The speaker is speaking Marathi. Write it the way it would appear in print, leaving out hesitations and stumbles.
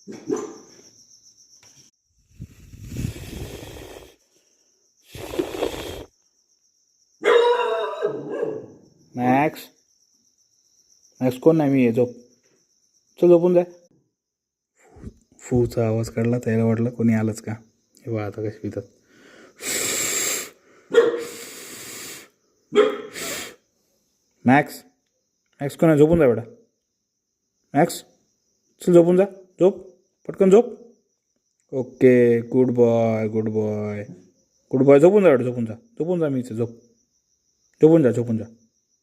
मॅक्स मॅक्स कोण नाही, मी आहे. झोप. चल झोपून जा. फूचा आवाज काढला, त्याला वाटलं कोणी आलंच का. हे बघा आता कशी पितात. मॅक्स मॅक्स कोण आहे? झोपून जा बेटा. मॅक्स चल झोपून जा. झोप पटकन झोप. Okay, good boy good boy good boy. झोपून जा बेटा, झोपून जा. झोपून जा, मीच झोप. झोपून जा झोपून जा.